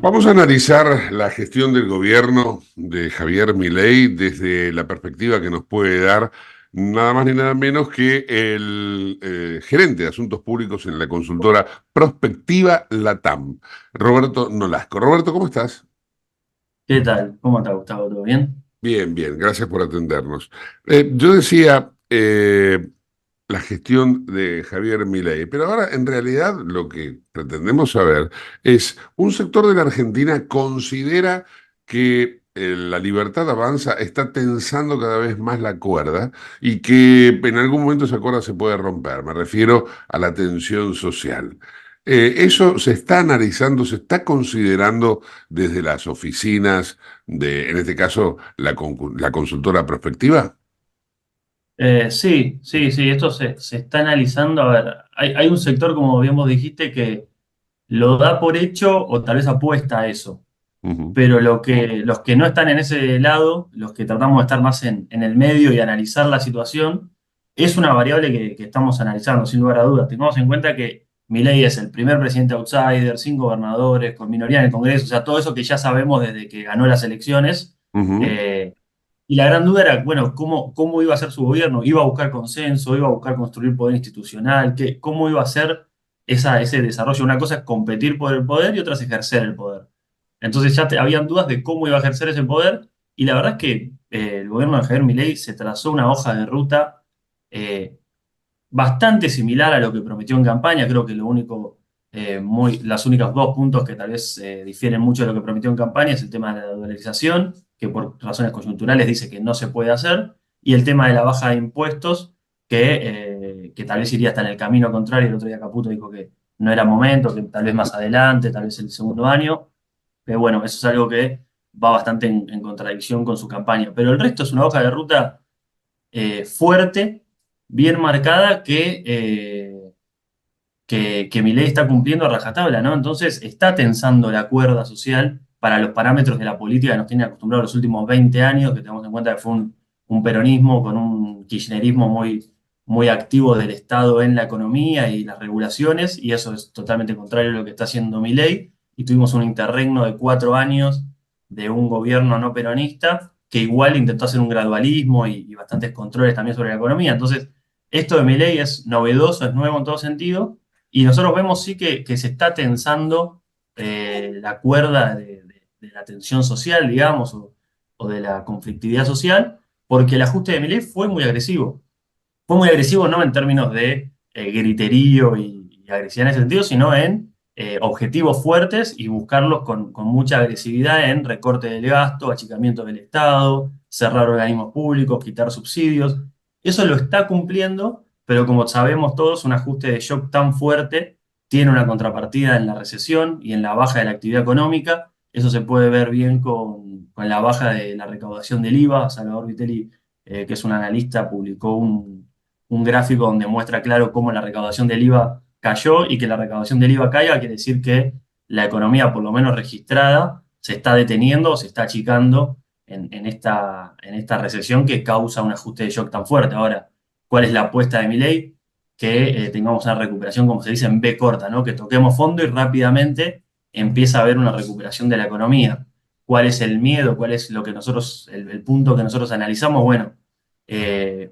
Vamos a analizar la gestión del gobierno de Javier Milei desde la perspectiva que nos puede dar nada más ni nada menos que el gerente de Asuntos Públicos en la consultora Prospectiva Latam, Roberto Nolasco. Roberto, ¿cómo estás? ¿Qué tal? ¿Cómo está, Gustavo? ¿Todo bien? Bien, bien, gracias por atendernos. Yo decía la gestión de Javier Milei, pero ahora en realidad lo que pretendemos saber es, ¿un sector de la Argentina considera que la libertad avanza, está tensando cada vez más la cuerda y que en algún momento esa cuerda se puede romper? Me refiero a la tensión social. ¿Eso se está analizando, se está considerando desde las oficinas de, en este caso, la consultora prospectiva? Sí, sí, sí, esto se está analizando. A ver, hay un sector, como bien vos dijiste, que lo da por hecho o tal vez apuesta a eso. Ujú. Pero los que no están en ese lado, los que tratamos de estar más en el medio y analizar la situación, es una variable que estamos analizando, sin lugar a dudas. Tengamos en cuenta que Milei es el primer presidente outsider, sin gobernadores, con minoría en el Congreso, o sea, todo eso que ya sabemos desde que ganó las elecciones. Ujú. eh, y la gran duda era, bueno, cómo iba a ser su gobierno. ¿Iba a buscar consenso? ¿Iba a buscar construir poder institucional? ¿Cómo iba a ser ese desarrollo? Una cosa es competir por el poder y otra es ejercer el poder. Entonces habían dudas de cómo iba a ejercer ese poder y la verdad es que el gobierno de Javier Milei se trazó una hoja de ruta eh, bastante similar a lo que prometió en campaña. Creo que las únicas dos puntos que tal vez difieren mucho de lo que prometió en campaña es el tema de la dolarización, que por razones coyunturales dice que no se puede hacer, y el tema de la baja de impuestos, que tal vez iría hasta en el camino contrario. El otro día Caputo dijo que no era momento, que tal vez más adelante, tal vez el segundo año. Pero bueno, eso es algo que va bastante en contradicción con su campaña. Pero el resto es una hoja de ruta fuerte, bien marcada, que Milei está cumpliendo a rajatabla, ¿no? Entonces está tensando la cuerda social para los parámetros de la política que nos tiene acostumbrados los últimos 20 años, que tenemos en cuenta que fue un peronismo con un kirchnerismo muy activo del Estado en la economía y las regulaciones, y eso es totalmente contrario a lo que está haciendo Milei, y tuvimos un interregno de 4 años de un gobierno no peronista que igual intentó hacer un gradualismo y bastantes controles también sobre la economía. Entonces, esto de Milei es novedoso, es nuevo en todo sentido, y nosotros vemos sí que se está tensando la cuerda de la tensión social, digamos, o de la conflictividad social, porque el ajuste de Milei fue muy agresivo. Fue muy agresivo no en términos de griterío y agresividad en ese sentido, sino en objetivos fuertes y buscarlos con mucha agresividad en recorte del gasto, achicamiento del Estado, cerrar organismos públicos, quitar subsidios. Eso lo está cumpliendo, pero como sabemos todos, un ajuste de shock tan fuerte tiene una contrapartida en la recesión y en la baja de la actividad económica. Eso se puede ver bien con la baja de la recaudación del IVA. Salvador Vitelli, que es un analista, publicó un gráfico donde muestra claro cómo la recaudación del IVA cayó, y que la recaudación del IVA caiga quiere decir que la economía, por lo menos registrada, se está deteniendo o se está achicando en esta recesión que causa un ajuste de shock tan fuerte. Ahora, ¿cuál es la apuesta de Milei? Que tengamos una recuperación, como se dice, en B corta, ¿no? Que toquemos fondo y rápidamente empieza a haber una recuperación de la economía. ¿Cuál es el miedo? ¿Cuál es el punto que nosotros analizamos? Bueno, eh,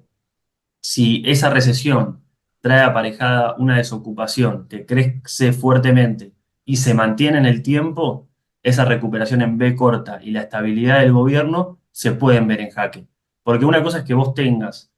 si esa recesión trae aparejada una desocupación que crece fuertemente y se mantiene en el tiempo, esa recuperación en B corta y la estabilidad del gobierno se pueden ver en jaque. Porque una cosa es que vos tengas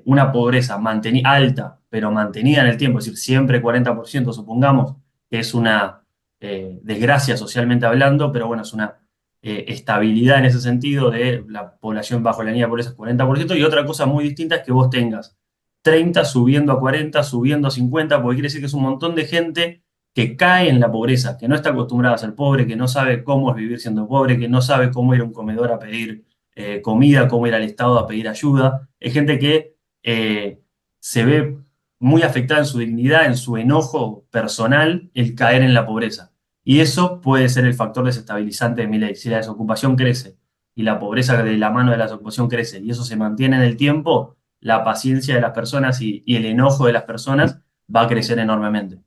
una pobreza alta, pero mantenida en el tiempo, es decir, siempre 40%, supongamos, que es una desgracia socialmente hablando, pero bueno, es una estabilidad en ese sentido de la población bajo la línea de pobreza es 40%, y otra cosa muy distinta es que vos tengas 30 subiendo a 40, subiendo a 50, porque quiere decir que es un montón de gente que cae en la pobreza, que no está acostumbrada a ser pobre, que no sabe cómo es vivir siendo pobre, que no sabe cómo ir a un comedor a pedir comida, cómo ir al Estado a pedir ayuda. Es gente que se ve muy afectada en su dignidad, en su enojo personal, el caer en la pobreza. Y eso puede ser el factor desestabilizante de mi ley. Si la desocupación crece y la pobreza de la mano de la desocupación crece y eso se mantiene en el tiempo, la paciencia de las personas y el enojo de las personas va a crecer enormemente.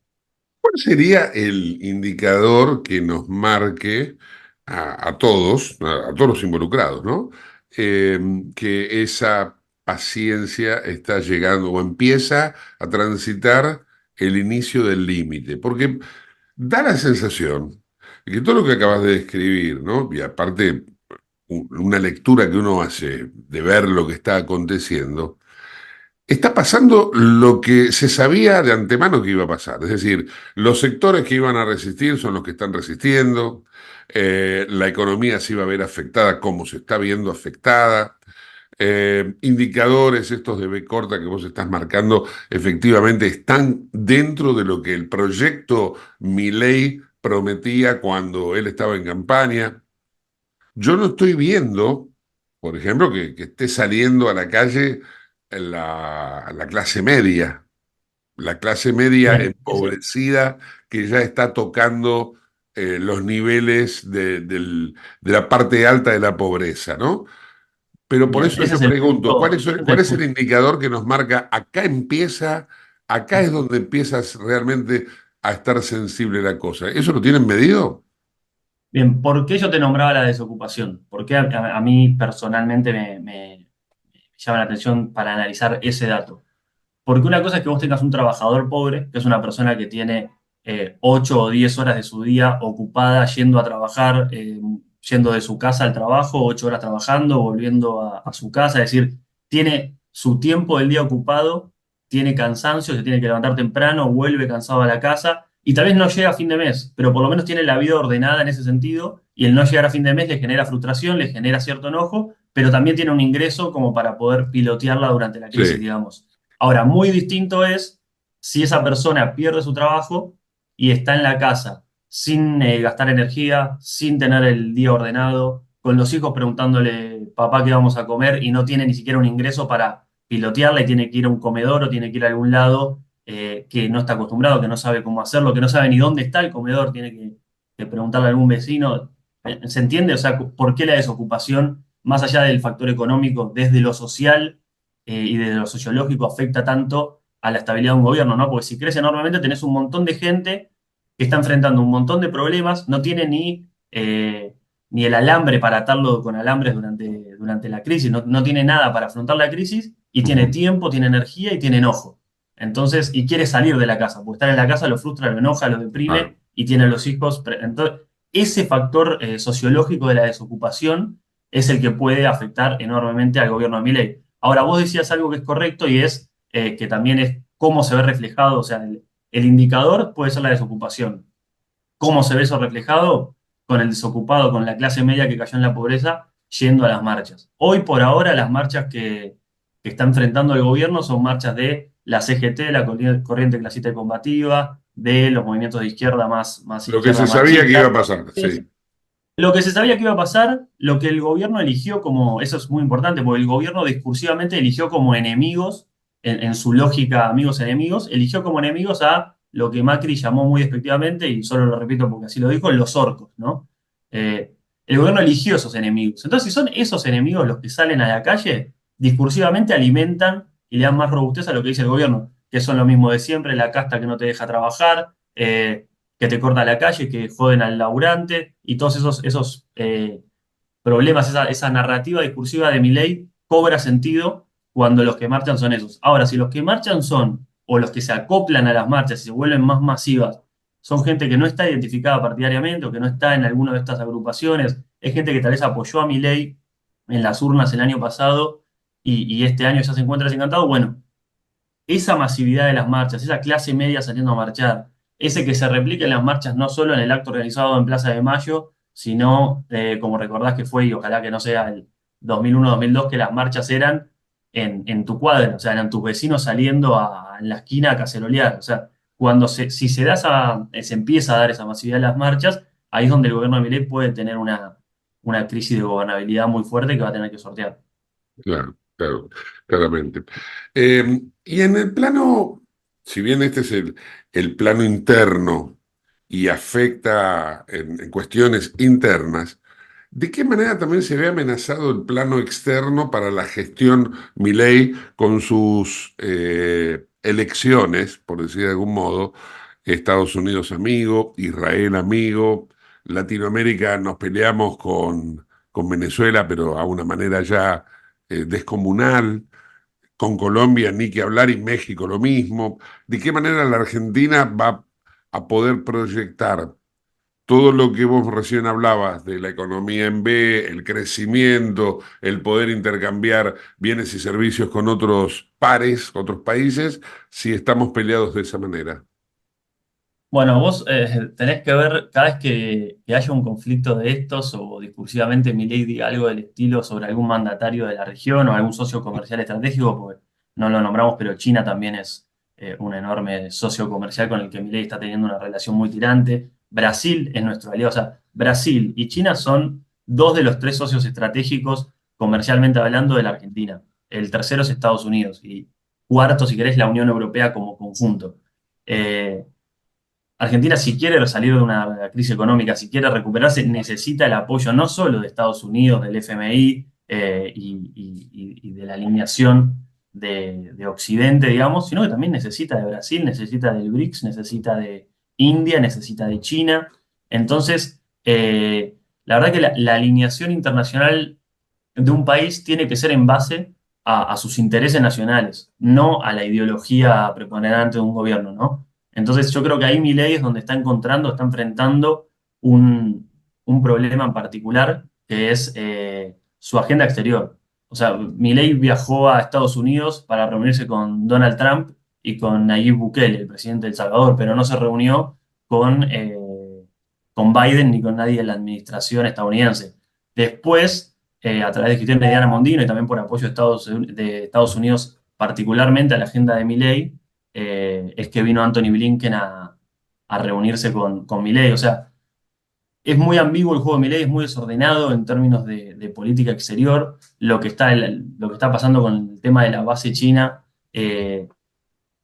¿Cuál sería el indicador que nos marque a todos, a todos los involucrados, ¿no? Eh, que esa paciencia está llegando o empieza a transitar el inicio del límite. Porque da la sensación de que todo lo que acabas de describir, ¿no? Y aparte una lectura que uno hace de ver lo que está aconteciendo, está pasando lo que se sabía de antemano que iba a pasar. Es decir, los sectores que iban a resistir son los que están resistiendo, la economía se iba a ver afectada como se está viendo afectada. Indicadores estos de B corta que vos estás marcando efectivamente están dentro de lo que el proyecto Milei prometía cuando él estaba en campaña. Yo no estoy viendo, por ejemplo, que esté saliendo a la calle la clase media Bien, empobrecida que ya está tocando los niveles de la parte alta de la pobreza, ¿no? Pero por bien, eso ese yo es el pregunto, punto, ese es cuál el es el punto. indicador que nos marca, acá es donde empiezas realmente a estar sensible la cosa? ¿Eso lo tienen medido? Bien, ¿por qué yo te nombraba la desocupación? ¿Por qué a mí personalmente me llama la atención para analizar ese dato? Porque una cosa es que vos tengas un trabajador pobre, que es una persona que tiene 8 o 10 horas de su día ocupada yendo a trabajar, yendo de su casa al trabajo, 8 horas trabajando, volviendo a su casa, es decir, tiene su tiempo del día ocupado, tiene cansancio, se tiene que levantar temprano, vuelve cansado a la casa y tal vez no llega a fin de mes, pero por lo menos tiene la vida ordenada en ese sentido y el no llegar a fin de mes le genera frustración, le genera cierto enojo, pero también tiene un ingreso como para poder pilotearla durante la crisis, Sí. digamos. Ahora, muy distinto es si esa persona pierde su trabajo y está en la casa sin gastar energía, sin tener el día ordenado, con los hijos preguntándole, papá, ¿qué vamos a comer? Y no tiene ni siquiera un ingreso para pilotearla y tiene que ir a un comedor o tiene que ir a algún lado que no está acostumbrado, que no sabe cómo hacerlo, que no sabe ni dónde está el comedor, tiene que preguntarle a algún vecino. ¿Se entiende? O sea, ¿por qué la desocupación, más allá del factor económico, desde lo social y desde lo sociológico afecta tanto a la estabilidad de un gobierno, ¿no? Porque si crece enormemente tenés un montón de gente que está enfrentando un montón de problemas, no tiene ni el alambre para atarlo con alambres durante la crisis, no tiene nada para afrontar la crisis y tiene Ujú. tiempo, tiene energía y tiene enojo. Entonces, y quiere salir de la casa, porque estar en la casa lo frustra, lo enoja, lo Claro. deprime y tiene a los hijos. Entonces, ese factor sociológico de la desocupación es el que puede afectar enormemente al gobierno de Milei. Ahora, vos decías algo que es correcto y es que también es cómo se ve reflejado, o sea, el indicador puede ser la desocupación. ¿Cómo se ve eso reflejado? Con el desocupado, con la clase media que cayó en la pobreza, yendo a las marchas. Hoy por ahora las marchas que está enfrentando el gobierno son marchas de la CGT, la corriente clasista y combativa, de los movimientos de izquierda más Lo que se izquierda sabía que iba marxista. a pasar, sí. Lo que se sabía que iba a pasar, lo que el gobierno eligió como, eso es muy importante, porque el gobierno discursivamente eligió como enemigos, en su lógica amigos-enemigos, eligió como enemigos a lo que Macri llamó muy despectivamente, y solo lo repito porque así lo dijo, los orcos, ¿no? El gobierno eligió esos enemigos. Entonces, si son esos enemigos los que salen a la calle, discursivamente alimentan y le dan más robustez a lo que dice el gobierno, que son lo mismo de siempre, la casta que no te deja trabajar, que te corta la calle, que joden al laburante y todos esos problemas, esa narrativa discursiva de Milei cobra sentido cuando los que marchan son esos. Ahora, si los que marchan son, o los que se acoplan a las marchas y se vuelven más masivas, son gente que no está identificada partidariamente o que no está en alguna de estas agrupaciones, es gente que tal vez apoyó a Milei en las urnas el año pasado y este año ya se encuentra desencantado, bueno, esa masividad de las marchas, esa clase media saliendo a marchar, ese que se replique en las marchas no solo en el acto organizado en Plaza de Mayo, sino, como recordás que fue, y ojalá que no sea el 2001-2002, que las marchas eran en tu cuadra, o sea, eran tus vecinos saliendo en la esquina a cacerolear. O sea, si se da se empieza a dar esa masividad de las marchas, ahí es donde el gobierno de Milei puede tener una crisis de gobernabilidad muy fuerte que va a tener que sortear. Claro, claro, claramente. Y en el plano, si bien este es el plano interno y afecta en cuestiones internas, ¿de qué manera también se ve amenazado el plano externo para la gestión Milei con sus elecciones, por decir de algún modo? Estados Unidos amigo, Israel amigo, Latinoamérica nos peleamos con Venezuela, pero a una manera ya descomunal, con Colombia ni que hablar y México lo mismo. ¿De qué manera la Argentina va a poder proyectar todo lo que vos recién hablabas de la economía en B, el crecimiento, el poder intercambiar bienes y servicios con otros pares, otros países, si estamos peleados de esa manera? Bueno, vos tenés que ver cada vez que haya un conflicto de estos o discursivamente Milei diga algo del estilo sobre algún mandatario de la región o algún socio comercial estratégico, porque no lo nombramos, pero China también es un enorme socio comercial con el que Milei está teniendo una relación muy tirante. Brasil es nuestro aliado, o sea, Brasil y China son dos de los tres socios estratégicos comercialmente hablando de la Argentina. El tercero es Estados Unidos y cuarto, si querés, la Unión Europea como conjunto. Eh, Argentina, si quiere salir de una crisis económica, si quiere recuperarse, necesita el apoyo no solo de Estados Unidos, del FMI y de la alineación de Occidente, digamos, sino que también necesita de Brasil, necesita del BRICS, necesita de India, necesita de China. Entonces, la verdad que la alineación internacional de un país tiene que ser en base a sus intereses nacionales, no a la ideología preponderante de un gobierno, ¿no? Entonces yo creo que ahí Milei es donde está enfrentando un problema en particular, que es su agenda exterior. O sea, Milei viajó a Estados Unidos para reunirse con Donald Trump y con Nayib Bukele, el presidente de El Salvador, pero no se reunió con Biden ni con nadie de la administración estadounidense. Después, a través de gestiones de Diana Mondino y también por apoyo de Estados Unidos, particularmente a la agenda de Milei, es que vino Anthony Blinken a reunirse con Milei. O sea, es muy ambiguo el juego de Milei, es muy desordenado en términos de política exterior. Lo que está pasando con el tema de la base china.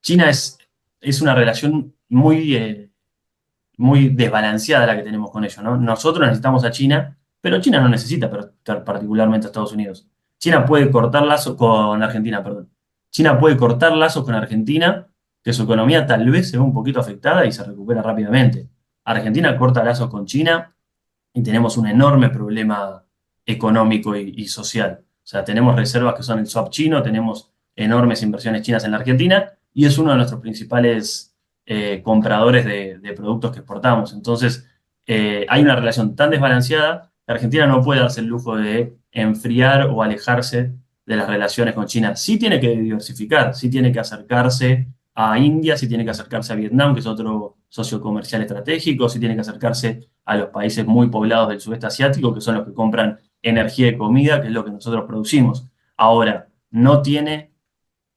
China es una relación muy desbalanceada la que tenemos con ellos, ¿no? Nosotros necesitamos a China, pero China no necesita particularmente a Estados Unidos. China puede cortar lazos con Argentina, perdón. China puede cortar lazos con Argentina, que su economía tal vez se ve un poquito afectada y se recupera rápidamente. Argentina corta lazos con China y tenemos un enorme problema económico y social. O sea, tenemos reservas que son el swap chino, tenemos enormes inversiones chinas en la Argentina y es uno de nuestros principales compradores de productos que exportamos. Entonces, hay una relación tan desbalanceada que Argentina no puede darse el lujo de enfriar o alejarse de las relaciones con China. Sí tiene que diversificar, sí tiene que acercarse a India, sí tiene que acercarse a Vietnam, que es otro socio comercial estratégico, sí tiene que acercarse a los países muy poblados del sudeste asiático, que son los que compran energía y comida, que es lo que nosotros producimos. Ahora, no tiene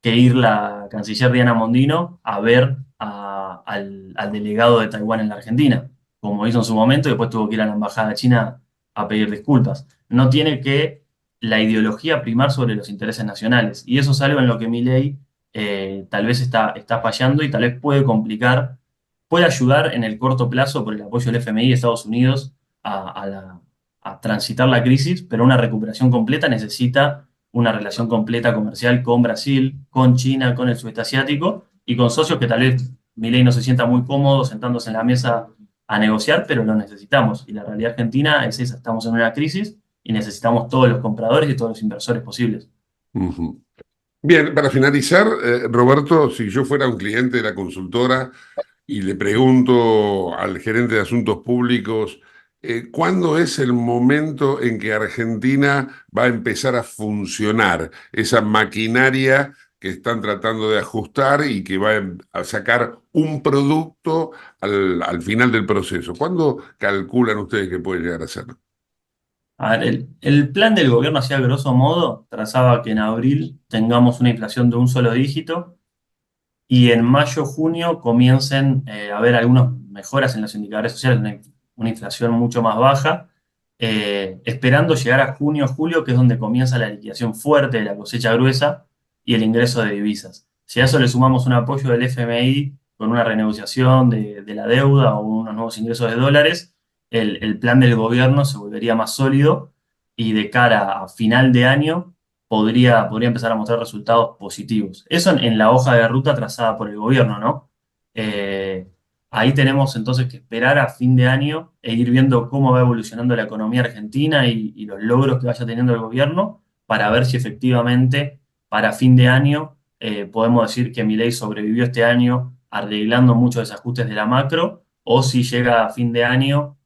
que ir la canciller Diana Mondino a ver al delegado de Taiwán en la Argentina, como hizo en su momento, y después tuvo que ir a la embajada china a pedir disculpas. No tiene que la ideología primar sobre los intereses nacionales. Y eso es algo en lo que Milei tal vez está fallando y tal vez puede ayudar en el corto plazo por el apoyo del FMI de Estados Unidos a transitar la crisis, pero una recuperación completa necesita una relación completa comercial con Brasil, con China, con el sudeste asiático y con socios que tal vez Milei no se sienta muy cómodo sentándose en la mesa a negociar, pero lo necesitamos. Y la realidad argentina es esa, estamos en una crisis y necesitamos todos los compradores y todos los inversores posibles. Ujú. Bien, para finalizar, Roberto, si yo fuera un cliente de la consultora y le pregunto al gerente de asuntos públicos, ¿cuándo es el momento en que Argentina va a empezar a funcionar esa maquinaria que están tratando de ajustar y que va a sacar un producto al final del proceso? ¿Cuándo calculan ustedes que puede llegar a ser? A ver, el plan del gobierno, así a grosso modo, trazaba que en abril tengamos una inflación de un solo dígito y en mayo, junio comiencen a haber algunas mejoras en los indicadores sociales, una inflación mucho más baja, esperando llegar a junio, julio, que es donde comienza la liquidación fuerte de la cosecha gruesa y el ingreso de divisas. Si a eso le sumamos un apoyo del FMI con una renegociación de la deuda o unos nuevos ingresos de dólares, el plan del gobierno se volvería más sólido y de cara a final de año podría empezar a mostrar resultados positivos. Eso en la hoja de ruta trazada por el gobierno, ¿no? Eh, Ahí tenemos entonces que esperar a fin de año e ir viendo cómo va evolucionando la economía argentina y los logros que vaya teniendo el gobierno para ver si efectivamente para fin de año podemos decir que Milei sobrevivió este año arreglando muchos desajustes de la macro o si llega a fin de año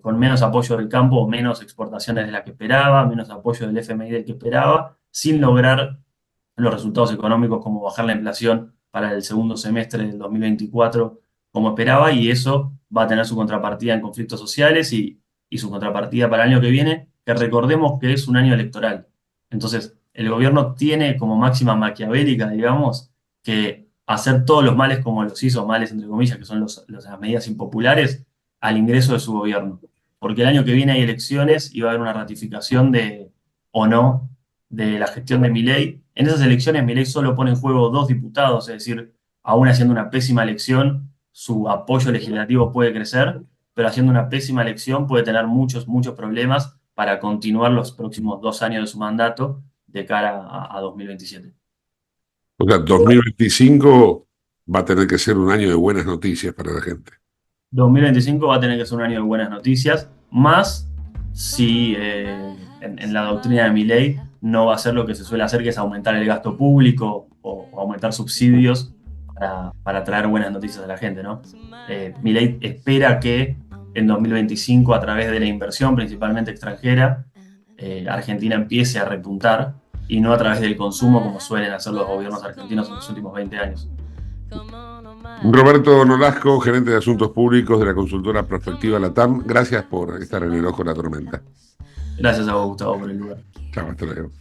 con menos apoyo del campo o menos exportaciones de las que esperaba, menos apoyo del FMI del que esperaba, sin lograr los resultados económicos como bajar la inflación para el segundo semestre del 2024 como esperaba, y eso va a tener su contrapartida en conflictos sociales y su contrapartida para el año que viene, que recordemos que es un año electoral. Entonces, el gobierno tiene como máxima maquiavélica, digamos, que hacer todos los males como los hizo, males entre comillas, que son las medidas impopulares, al ingreso de su gobierno. Porque el año que viene hay elecciones y va a haber una ratificación de, o no, de la gestión de Milei. En esas elecciones Milei solo pone en juego 2 diputados, es decir, aún haciendo una pésima elección, su apoyo legislativo puede crecer, pero haciendo una pésima elección puede tener muchos, muchos problemas para continuar los próximos 2 años de su mandato de cara a 2027. O sea, 2025 va a tener que ser un año de buenas noticias para la gente. 2025 va a tener que ser un año de buenas noticias, más si en la doctrina de Milei no va a ser lo que se suele hacer, que es aumentar el gasto público o aumentar subsidios para traer buenas noticias a la gente, ¿no? Milei espera que en 2025, a través de la inversión, principalmente extranjera, Argentina empiece a repuntar y no a través del consumo como suelen hacer los gobiernos argentinos en los últimos 20 años. Roberto Nolasco, gerente de Asuntos Públicos de la consultora Prospectiva Latam, gracias por estar en el ojo de la tormenta. Gracias a vos, Gustavo, por el lugar. Chao, hasta luego.